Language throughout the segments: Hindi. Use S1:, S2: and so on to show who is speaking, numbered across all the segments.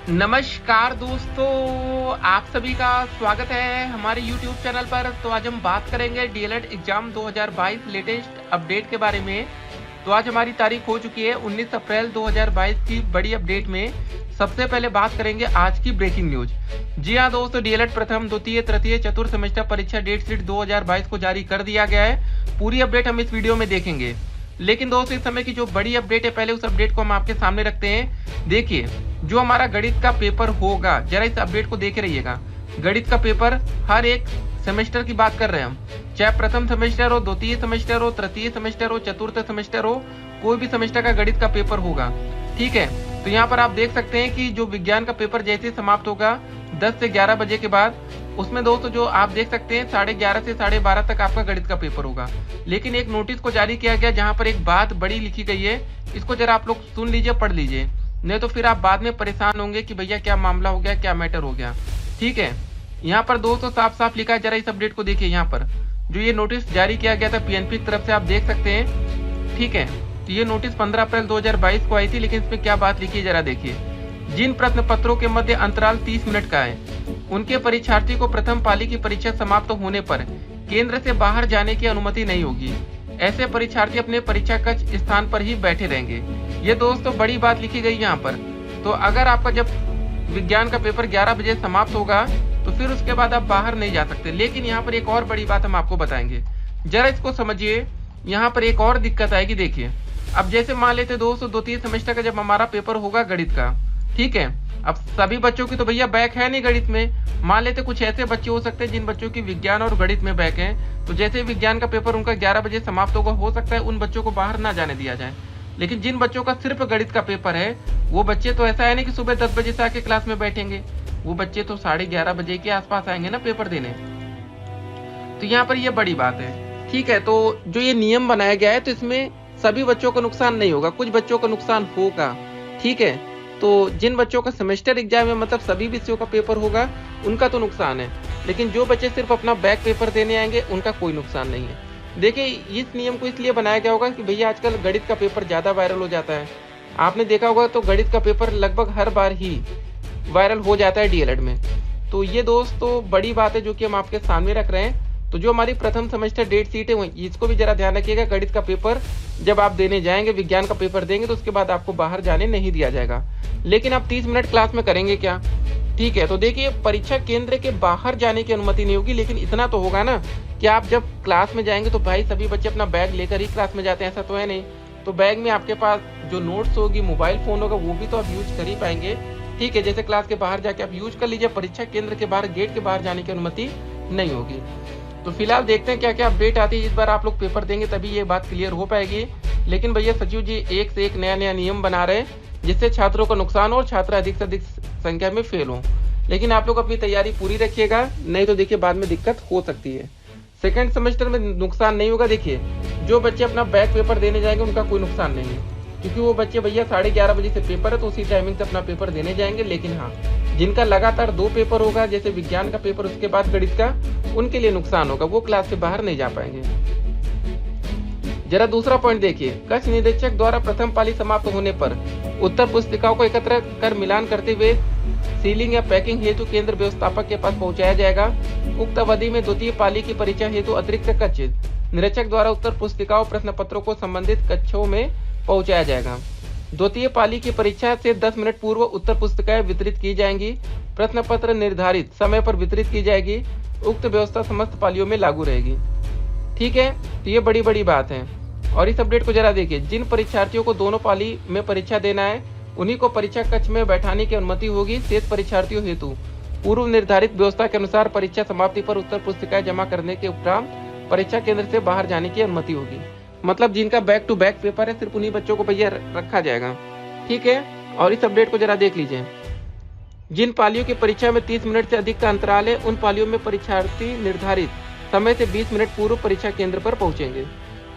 S1: नमस्कार दोस्तों, आप सभी का स्वागत है हमारे YouTube चैनल पर। तो आज हम बात करेंगे डीएलएड एग्जाम 2022 लेटेस्ट अपडेट के बारे में। तो आज हमारी तारीख हो चुकी है 19 अप्रैल 2022 की बड़ी अपडेट में सबसे पहले बात करेंगे आज की ब्रेकिंग न्यूज। जी हाँ दोस्तों, डीएलएड प्रथम, द्वितीय, तृतीय, चतुर्थ सेमेस्टर परीक्षा डेट शीट 2022 को जारी कर दिया गया है। पूरी अपडेट हम इस वीडियो में देखेंगे। लेकिन दोस्तों, इस समय की जो बड़ी अपडेट है, पहले उस अपडेट को हम आपके सामने रखते हैं। देखिए, जो हमारा गणित का पेपर होगा, जरा इस अपडेट को देखे रहिएगा। गणित का पेपर हर एक सेमेस्टर की बात कर रहे हैं हम, चाहे प्रथम सेमेस्टर हो, द्वितीय सेमेस्टर हो, तृतीय सेमेस्टर हो, चतुर्थ सेमेस्टर हो, कोई भी सेमेस्टर का गणित का पेपर होगा। ठीक है, तो यहाँ पर आप देख सकते हैं कि जो विज्ञान का पेपर जैसे समाप्त होगा 10 से 11 बजे के बाद, उसमें दोस्तों जो आप देख सकते हैं 11:30 से 12:30 तक आपका गणित का पेपर होगा। लेकिन एक नोटिस को जारी किया गया जहां पर एक बात बड़ी लिखी गई है, इसको जरा आप लोग सुन लीजिए, पढ़ लीजिए, नहीं तो फिर आप बाद में परेशान होंगे कि भैया क्या मामला हो गया, क्या मैटर हो गया। ठीक है, यहाँ पर दोस्तों साफ साफ लिखा है, जरा इस अपडेट को देखिए। यहाँ पर जो ये नोटिस जारी किया गया था पीएनपी की तरफ से, आप देख सकते हैं। ठीक है, तो ये नोटिस 15 अप्रैल 2022 को आई थी, लेकिन इसमें क्या बात लिखी है जरा देखिए। जिन प्रश्न पत्रों के मध्य अंतराल 30 मिनट का है, उनके परीक्षार्थी को प्रथम पाली की परीक्षा समाप्त होने पर केंद्र से बाहर जाने की अनुमति नहीं होगी। ऐसे परीक्षार्थी अपने परीक्षा कक्ष स्थान पर ही बैठे रहेंगे। ये दोस्तों बड़ी बात लिखी गई यहाँ पर। तो अगर आपका जब विज्ञान का पेपर 11 बजे समाप्त होगा तो फिर उसके बाद आप बाहर नहीं जा सकते। लेकिन यहाँ पर एक और बड़ी बात हम आपको बताएंगे, जरा इसको समझिए। यहाँ पर एक और दिक्कत आएगी। देखिए, अब जैसे मान लेते दोस्तों द्वितीय सेमेस्टर का जब हमारा पेपर होगा गणित का, ठीक है, अब सभी बच्चों की तो भैया बैक है नहीं गणित में। मान लेते कुछ ऐसे बच्चे हो सकते हैं जिन बच्चों की विज्ञान और गणित में बैक है, तो जैसे विज्ञान का पेपर उनका 11 बजे समाप्त होगा, हो सकता है उन बच्चों को बाहर ना जाने दिया जाए। लेकिन जिन बच्चों का सिर्फ गणित का पेपर है, वो बच्चे तो ऐसा है नहीं कि सुबह 10 बजे से आके क्लास में बैठेंगे। वो बच्चे तो 11:30 बजे के आसपास आएंगे ना पेपर देने। तो यहाँ पर ये बड़ी बात है। ठीक है, तो जो ये नियम बनाया गया है, तो इसमें सभी बच्चों को नुकसान नहीं होगा, कुछ बच्चों को नुकसान होगा। ठीक है, तो जिन बच्चों का सेमेस्टर एग्जाम है, मतलब सभी विषयों का पेपर होगा, उनका तो नुकसान है। लेकिन जो बच्चे सिर्फ अपना बैक पेपर देने आएंगे, उनका कोई नुकसान नहीं है। देखिए, इस नियम को इसलिए बनाया गया होगा कि भैया आजकल गणित का पेपर ज़्यादा वायरल हो जाता है। आपने देखा होगा, तो गणित का पेपर लगभग हर बार ही वायरल हो जाता है डीएलएड में। तो ये दोस्तों बड़ी बात है जो कि हम आपके सामने रख रहे हैं। तो जो हमारी प्रथम सेमेस्टर डेट शीट है, इसको भी जरा ध्यान रखिएगा। गणित का पेपर जब आप देने जाएंगे, विज्ञान का पेपर देंगे, तो उसके बाद आपको बाहर जाने नहीं दिया जाएगा। लेकिन आप 30 मिनट क्लास में करेंगे क्या? ठीक है, तो देखिए, परीक्षा केंद्र के बाहर जाने की अनुमति नहीं होगी। लेकिन इतना तो होगा ना कि आप जब क्लास में जाएंगे तो भाई सभी बच्चे अपना बैग लेकर ही क्लास में जाते हैं, ऐसा तो है नहीं। तो बैग में आपके पास जो नोट्स होगी, मोबाइल फोन होगा, वो भी तो आप यूज कर ही पाएंगे। ठीक है, जैसे क्लास के बाहर जाके आप यूज कर लीजिए, परीक्षा केंद्र के बाहर गेट के बाहर जाने की अनुमति नहीं होगी। तो फिलहाल देखते हैं क्या क्या अपडेट आती है। इस बार आप लोग पेपर देंगे तभी ये बात क्लियर हो पाएगी। लेकिन भैया सचिव जी एक से एक नया नया नियम बना रहे हैं, जिससे छात्रों का नुकसान हो और छात्र अधिक से अधिक संख्या में फेल हो। लेकिन आप लोग अपनी तैयारी पूरी रखिएगा, नहीं तो देखिए बाद में दिक्कत हो सकती है। सेकंड सेमेस्टर में नुकसान नहीं होगा। देखिए, जो बच्चे अपना बैक पेपर देने जाएंगे उनका कोई नुकसान नहीं है, क्योंकि वो बच्चे भैया 11:30 बजे से पेपर है, तो उसी टाइमिंग से अपना पेपर देने जाएंगे। लेकिन हाँ, जिनका लगातार 2 पेपर होगा, जैसे विज्ञान का पेपर उसके बाद गणित का, उनके लिए नुकसान होगा, वो क्लास से बाहर नहीं जा पाएंगे। जरा दूसरा पॉइंट देखिए, कक्ष निरीक्षक द्वारा प्रथम पाली समाप्त होने पर उत्तर पुस्तिकाओं को एकत्र कर मिलान करते हुए सीलिंग या पैकिंग हेतु केंद्र व्यवस्थापक के पास पहुंचाया जाएगा। उक्त अवधि में द्वितीय पाली की परीक्षा हेतु अतिरिक्त कक्ष निरीक्षक द्वारा उत्तर पुस्तिकाओं प्रश्न पत्रों को संबंधित कक्षों में पहुंचाया जाएगा। द्वितीय पाली की परीक्षा से 10 मिनट पूर्व उत्तर पुस्तिकाएं वितरित की जाएंगी। प्रश्न पत्र निर्धारित समय पर वितरित की जाएगी। उक्त व्यवस्था समस्त पालियों में लागू रहेगी। ठीक है, तो ये बड़ी बड़ी बात है। और इस अपडेट को जरा देखिए, जिन परीक्षार्थियों को दोनों पाली में परीक्षा देना है, उन्हीं को परीक्षा कक्ष में बैठाने की अनुमति होगी। शेष परीक्षार्थियों हेतु पूर्व निर्धारित व्यवस्था के अनुसार परीक्षा समाप्ति पर उत्तर पुस्तिकाएं जमा करने के उपरांत परीक्षा केंद्र से बाहर जाने की अनुमति होगी। मतलब जिनका बैक टू बैक पेपर है, सिर्फ उन्हीं बच्चों को भैया रखा जाएगा। ठीक है, और इस अपडेट को जरा देख लीजिए। जिन पालियों की परीक्षा में 30 मिनट से अधिक का अंतराल है, उन पालियों में परीक्षार्थी निर्धारित समय से 20 मिनट पूर्व परीक्षा केंद्र पर पहुंचेंगे।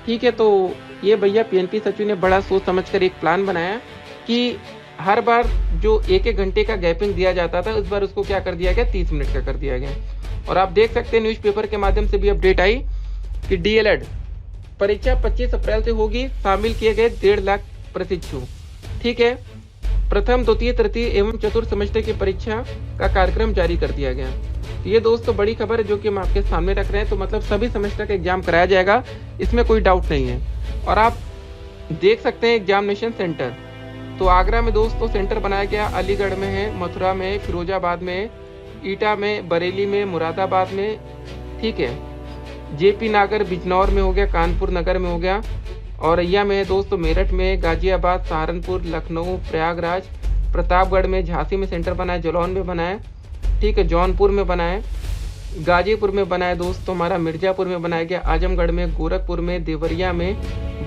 S1: ठीक है, तो ये भैया पीएनपी सचिव ने बड़ा सोच समझकर एक प्लान बनाया कि हर बार जो 1-1 घंटे का गैपिंग दिया जाता था, इस बार उसको क्या कर दिया गया, 30 मिनट का कर दिया गया। और आप देख सकते हैं न्यूज़पेपर के माध्यम से भी अपडेट आई कि डीएलएड परीक्षा 25 अप्रैल से होगी। शामिल किए गए 1.5 लाख प्रशिक्षु। ठीक है, प्रथम, द्वितीय, तृतीय एवं चतुर्थ सेमेस्टर की परीक्षा का कार्यक्रम जारी कर दिया गया। तो ये दोस्तों बड़ी खबर है जो कि हम आपके सामने रख रहे हैं। तो मतलब सभी सेमेस्टर का एग्जाम कराया जाएगा, इसमें कोई डाउट नहीं है। और आप देख सकते हैं एग्जामिनेशन सेंटर, तो आगरा में दोस्तों सेंटर बनाया गया, अलीगढ़ में है, मथुरा में है, फिरोजाबाद में है, ईटा में, बरेली में, मुरादाबाद में, ठीक है, जेपी नगर बिजनौर में हो गया, कानपुर नगर में हो गया, औरैया में है दोस्तों, मेरठ में, गाजियाबाद, सहारनपुर, लखनऊ, प्रयागराज, प्रतापगढ़ में, झांसी में सेंटर बना है, जालौन में बना है, ठीक है, जौनपुर में बना है, गाजीपुर में बना है दोस्तों हमारा, मिर्जापुर में बनाया गया, आजमगढ़ में, गोरखपुर में, देवरिया में,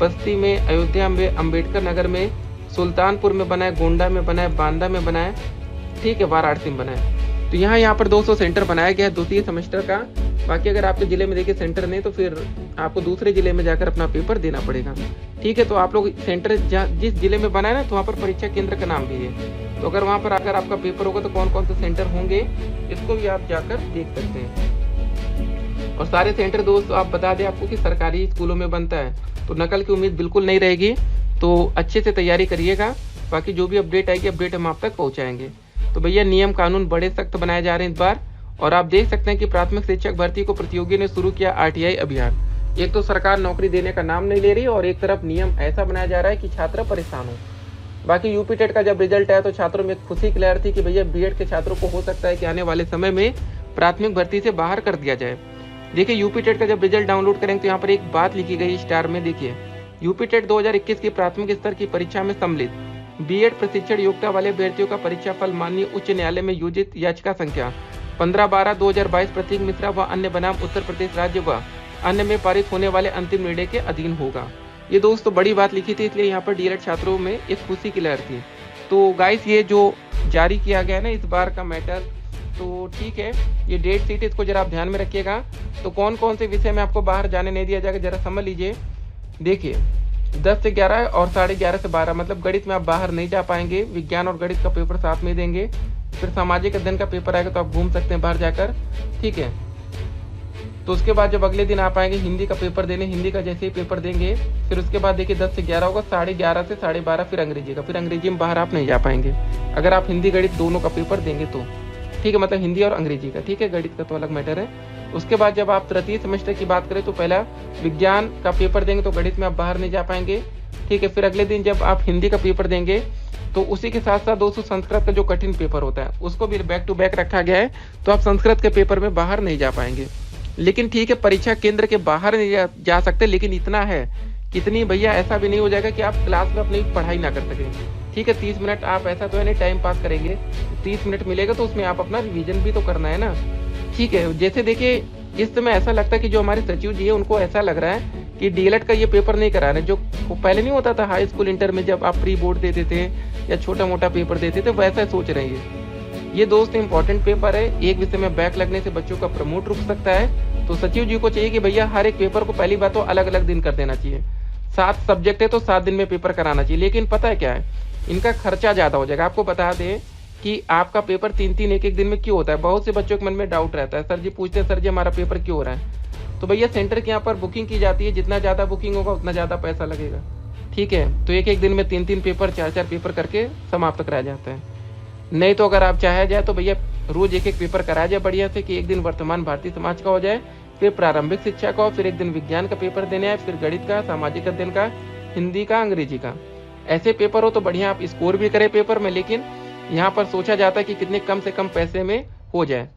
S1: बस्ती में, अयोध्या में, अम्बेडकर नगर में, सुल्तानपुर में बना है, गोंडा में बना है, बांदा में बना है, ठीक है, वाराणसी में बना है। तो यहाँ पर दोस्तों सेंटर बनाया गया है द्वितीय सेमेस्टर का। बाकी अगर आपके जिले में देखिए सेंटर नहीं तो फिर आपको दूसरे जिले में जाकर अपना पेपर देना पड़ेगा, ठीक है। तो आप लोग सेंटर जिस जिले में बना है ना, तो वहाँ पर परीक्षा केंद्र का नाम भी है। तो अगर वहाँ पर अगर आपका पेपर होगा तो कौन कौन से सेंटर होंगे इसको भी आप जाकर देख सकते हैं। और सारे सेंटर दोस्तों आप बता दें आपको कि सरकारी स्कूलों में बनता है, तो नकल की उम्मीद बिल्कुल नहीं रहेगी। तो अच्छे से तैयारी करिएगा, बाकी जो भी अपडेट आएगी अपडेट हम आप तक पहुँचाएंगे। तो भैया नियम कानून बड़े सख्त बनाए जा रहे हैं इस बार। और आप देख सकते हैं कि प्राथमिक शिक्षक भर्ती को प्रतियोगी ने शुरू किया आरटीआई अभियान। एक तो सरकार नौकरी देने का नाम नहीं ले रही और एक तरफ नियम ऐसा बनाया जा रहा है कि छात्र परेशान हो। बाकी यूपी टेट का जब रिजल्ट आया तो छात्रों में खुशी की लहर थी कि भैया बीएड के छात्रों को हो सकता है कि आने वाले समय में प्राथमिक भर्ती से बाहर कर दिया जाए। देखिए यूपी टेट का जब रिजल्ट डाउनलोड करेंगे तो यहाँ पर एक बात लिखी गई स्टार में, देखिए यूपी टेट 2021 की प्राथमिक स्तर की परीक्षा में सम्मिलित बीएड प्रशिक्षण योग्यता वाले अभ्यर्थियों का परीक्षा फल माननीय उच्च न्यायालय में योजित याचिका संख्या 15/12/2022 प्रतीक मिश्रा व अन्य बनाम उत्तर प्रदेश राज्य व अन्य में पारित होने वाले अंतिम निर्णय के अधीन होगा। ये दोस्तों बड़ी बात लिखी थी, इसलिए यहाँ पर डीएलएड छात्रों में एक खुशी की लहर थी। तो गाइस ये जो जारी किया गया है ना इस बार का मैटर, तो ठीक है, ये डेट शीट इसको जरा आप ध्यान में रखिएगा। तो कौन कौन से विषय में आपको बाहर जाने नहीं दिया जाएगा जरा समझ लीजिए। देखिए 10 से 11 और 11:30 से 12, मतलब गणित में आप बाहर नहीं जा पाएंगे, विज्ञान और गणित का पेपर साथ में देंगे। फिर सामाजिक अध्ययन का पेपर आएगा तो आप घूम सकते हैं बाहर जाकर, ठीक है। तो उसके बाद जब अगले दिन आप आएंगे हिंदी का पेपर देने, हिंदी का जैसे ही पेपर देंगे फिर उसके बाद देखिए 10 से 11 होगा, 11:30 से 12:30 फिर अंग्रेजी का, फिर अंग्रेजी में बाहर आप नहीं जा पाएंगे अगर आप हिंदी गणित दोनों का पेपर देंगे तो, ठीक है, मतलब हिंदी और अंग्रेजी का, ठीक है, गणित का तो अलग मैटर है। उसके बाद जब आप तृतीय सेमेस्टर की बात करें तो पहला विज्ञान का पेपर देंगे तो गणित में आप बाहर नहीं जा पाएंगे, ठीक है। फिर अगले दिन जब आप हिंदी का पेपर देंगे तो उसी के साथ साथ दोस्तों संस्कृत का जो कठिन पेपर होता है उसको भी बैक टू बैक रखा गया है, तो आप संस्कृत के पेपर में बाहर नहीं जा पाएंगे। लेकिन ठीक है, परीक्षा केंद्र के बाहर नहीं जा सकते, लेकिन इतना है कितनी भैया ऐसा भी नहीं हो जाएगा कि आप क्लास में अपनी पढ़ाई ना कर सकें, ठीक है। 30 मिनट आप ऐसा तो है नहीं टाइम पास करेंगे, 30 मिनट मिलेगा तो उसमें आप अपना रिवीजन भी तो करना है ना, ठीक है। जैसे देखिए इस समय ऐसा लगता है कि जो हमारे सचिव जी है उनको ऐसा लग रहा है कि डीएलएड का ये पेपर नहीं करा रहे, जो पहले नहीं होता था हाई स्कूल इंटर में जब आप प्री बोर्ड देते थे या छोटा मोटा पेपर देते थे, वैसा सोच रहे हैं। ये दोस्त इंपॉर्टेंट पेपर है, एक विषय में बैक लगने से बच्चों का प्रमोट रुक सकता है। तो सचिव जी को चाहिए कि भैया हर एक पेपर को पहली बात तो अलग अलग दिन कर देना चाहिए। 7 सब्जेक्ट है तो 7 दिन में पेपर कराना चाहिए। लेकिन पता है क्या है, इनका खर्चा ज़्यादा हो जाएगा। आपको बता दें कि आपका पेपर 3-3 एक दिन में क्यों होता है, बहुत से बच्चों के मन में डाउट रहता है, सर जी पूछते हैं सर जी हमारा पेपर क्यों हो रहा है। तो भैया सेंटर के यहाँ पर बुकिंग की जाती है, जितना ज़्यादा बुकिंग होगा उतना ज़्यादा पैसा लगेगा, ठीक है। तो एक दिन में 3-3 पेपर 4-4 पेपर करके समाप्त कराया जाता है। नहीं तो अगर आप चाहे जाए तो भैया रोज एक पेपर कराया जाए बढ़िया से, कि एक दिन वर्तमान भारतीय समाज का हो जाए, फिर प्रारंभिक शिक्षा का, फिर एक दिन विज्ञान का पेपर देने आए, फिर गणित का, सामाजिक अध्ययन का, हिंदी का, अंग्रेजी का। ऐसे पेपर हो तो बढ़िया आप स्कोर भी करें पेपर में, लेकिन यहाँ पर सोचा जाता है कि कितने कम से कम पैसे में हो जाए।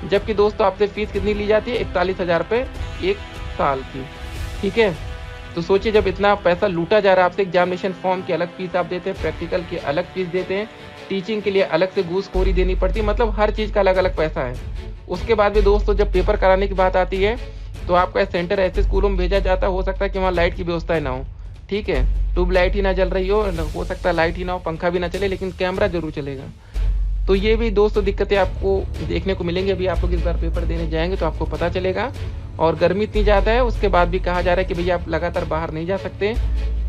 S1: जबकि दोस्तों आपसे फीस कितनी ली जाती है, 41,000 रुपये 1 साल की, ठीक है। तो सोचिए जब इतना पैसा लूटा जा रहा है आपसे, एग्जामिनेशन फॉर्म की अलग फीस आप देते हैं, प्रैक्टिकल की अलग फीस देते हैं, टीचिंग के लिए अलग से घूसखोरी देनी पड़ती है, मतलब हर चीज़ का अलग अलग पैसा है। उसके बाद भी दोस्तों जब पेपर कराने की बात आती है तो आपका सेंटर ऐसे स्कूलों में भेजा जाता हो सकता है कि वहाँ लाइट की व्यवस्था ना हो, ठीक है, ट्यूबलाइट ही ना जल रही हो सकता है लाइट ही ना हो, पंखा भी ना चले, लेकिन कैमरा जरूर चलेगा। तो ये भी दोस्तों दिक्कतें आपको देखने को मिलेंगी। अभी आप लोग इस बार पेपर देने जाएंगे तो आपको पता चलेगा। और गर्मी इतनी ज़्यादा है, उसके बाद भी कहा जा रहा है कि भैया आप लगातार बाहर नहीं जा सकते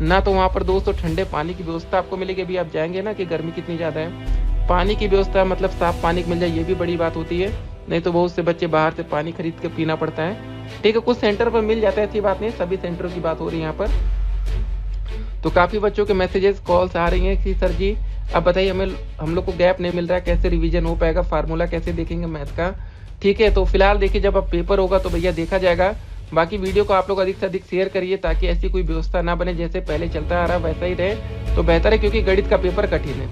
S1: ना, तो वहाँ पर दोस्तों ठंडे पानी की व्यवस्था आपको मिलेगी। अभी आप जाएंगे ना कि गर्मी कितनी ज़्यादा है, पानी की व्यवस्था मतलब साफ पानी मिल जाए, ये भी बड़ी बात होती है। नहीं तो बहुत से बच्चे बाहर से पानी खरीद के पीना पड़ता है, ठीक है। कुछ सेंटर पर मिल जाता है, ऐसी बात नहीं, सभी सेंटरों की बात हो रही है यहाँ पर। तो काफ़ी बच्चों के मैसेजेस कॉल्स आ रही हैं कि सर जी अब बताइए हम लोग को गैप नहीं मिल रहा है, कैसे रिवीजन हो पाएगा, फार्मूला कैसे देखेंगे मैथ का। ठीक है, तो फिलहाल देखिए जब अब पेपर होगा तो भैया देखा जाएगा। बाकी वीडियो को आप लोग अधिक से अधिक शेयर करिए ताकि ऐसी कोई व्यवस्था ना बने, जैसे पहले चलता आ रहा वैसा ही रहे तो बेहतर है, क्योंकि गणित का पेपर कठिन है।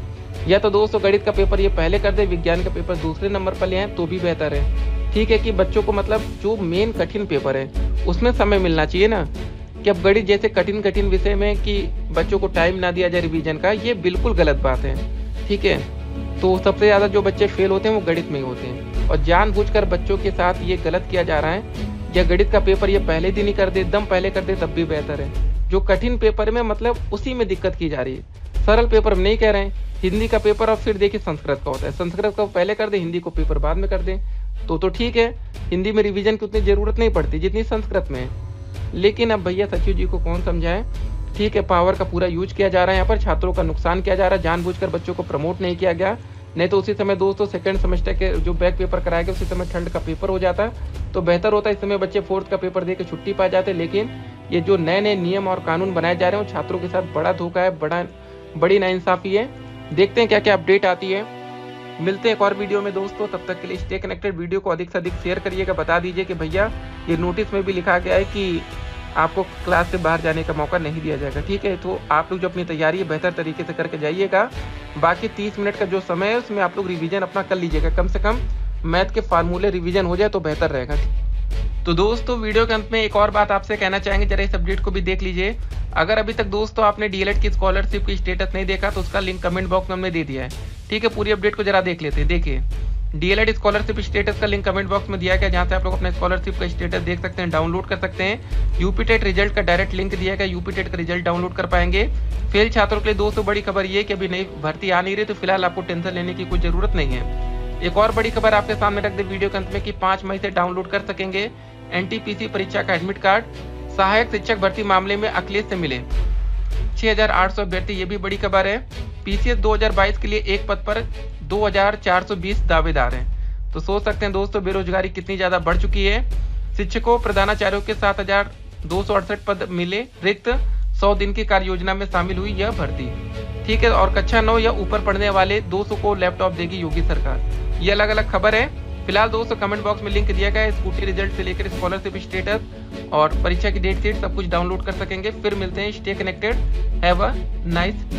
S1: या तो दोस्तों गणित का पेपर ये पहले कर दे, विज्ञान का पेपर दूसरे नंबर पर ले आए तो भी बेहतर है। ठीक है कि बच्चों को मतलब जो मेन कठिन पेपर है उसमें समय मिलना चाहिए ना, कि अब गणित जैसे कठिन कठिन विषय में कि बच्चों को टाइम ना दिया जाए रिवीजन का, ये बिल्कुल गलत बात है। ठीक है, तो सबसे ज़्यादा जो बच्चे फेल होते हैं वो गणित में ही होते हैं, और जानबूझकर बच्चों के साथ ये गलत किया जा रहा है। या गणित का पेपर ये पहले दिन ही कर दे, एकदम पहले कर दे तब भी बेहतर है। जो कठिन पेपर में मतलब उसी में दिक्कत की जा रही है, सरल पेपर में नहीं कह रहे हैं। हिंदी का पेपर और फिर देखिए संस्कृत का होता है, संस्कृत का पहले कर दे, हिंदी को पेपर बाद में कर दे तो ठीक है, हिंदी में रिवीजन की उतनी जरूरत नहीं पड़ती जितनी संस्कृत में है। लेकिन अब भैया सचिव जी को कौन समझाए। ठीक है, पावर का पूरा यूज किया जा रहा है, यहाँ पर छात्रों का नुकसान किया जा रहा है, जानबूझकर बच्चों को प्रमोट नहीं किया गया। नहीं तो उसी समय दोस्तों सेकंड सेमेस्टर के जो बैक पेपर कराया गया उसी समय थर्ड का पेपर हो जाता तो बेहतर होता। इस समय बच्चे फोर्थ का पेपर दे के छुट्टी पा जाते। लेकिन ये जो नए नए नियम और कानून बनाए जा रहे हैं वो छात्रों के साथ बड़ा धोखा है, बड़ी नाइंसाफी है। देखते हैं क्या क्या अपडेट आती है। मिलते हैं एक और वीडियो में दोस्तों, तब तक के लिए स्टे कनेक्टेड। वीडियो को अधिक से अधिक शेयर करिएगा, बता दीजिए कि भैया ये नोटिस में भी लिखा गया है कि आपको क्लास से बाहर जाने का मौका नहीं दिया जाएगा। ठीक है, तो आप लोग जो अपनी तैयारी है बेहतर तरीके से करके जाइएगा। बाकी 30 मिनट का जो समय है उसमें आप लोग रिवीजन अपना कर लीजिएगा, कम से कम मैथ के फार्मूले रिवीजन हो जाए तो बेहतर रहेगा। तो दोस्तों वीडियो के अंत में एक और बात आपसे कहना चाहेंगे, जरा इस अपडेट को भी देख लीजिए। अगर अभी तक दोस्तों आपने डीएलएड की स्कॉलरशिप की स्टेटस नहीं देखा तो उसका लिंक कमेंट बॉक्स में हमने दे दिया है। ठीक है, पूरी अपडेट को जरा देख लेते हैं। देखिए डीएलएड स्कॉलरशिप स्टेटस का लिंक कमेंट बॉक्स में दिया गया, जहां से आप लोग अपने स्कॉलरशिप का स्टेटस देख सकते हैं, डाउनलोड कर सकते हैं। यूपी टेट रिजल्ट का डायरेक्ट लिंक दिया गया, यूपी टेट का रिजल्ट डाउनलोड कर पाएंगे। फेल छात्रों के लिए दोस्तों बड़ी खबर ये कि अभी नई भर्ती आ नहीं रही, तो फिलहाल आपको टेंशन लेने की कोई जरूरत नहीं है। एक और बड़ी खबर आपके सामने रख दे वीडियो के अंत में कि 5 मई से डाउनलोड कर सकेंगे एनटीपीसी परीक्षा का एडमिट कार्ड। सहायक शिक्षक भर्ती मामले में अखिलेश से मिले 6800 अभ्यर्थी, ये भी बड़ी खबर है। पीसीएस 2022 के लिए एक पद पर 2420 दावेदार हैं। तो सोच सकते हैं दोस्तों बेरोजगारी कितनी ज्यादा बढ़ चुकी है। शिक्षकों प्रधानाचार्यों के 7268 पद मिले रिक्त, 100 दिन की कार्य योजना में शामिल हुई यह भर्ती। ठीक है, और कक्षा 9 या ऊपर पढ़ने वाले 200 को लैपटॉप देगी योगी सरकार। ये अलग अलग खबर है। फिलहाल दोस्तों कमेंट बॉक्स में लिंक दिया गया है, स्कूटी रिजल्ट से लेकर स्कॉलरशिप स्टेटस और परीक्षा की डेट शीट सब कुछ डाउनलोड कर सकेंगे। फिर मिलते हैं, stay connected, have a nice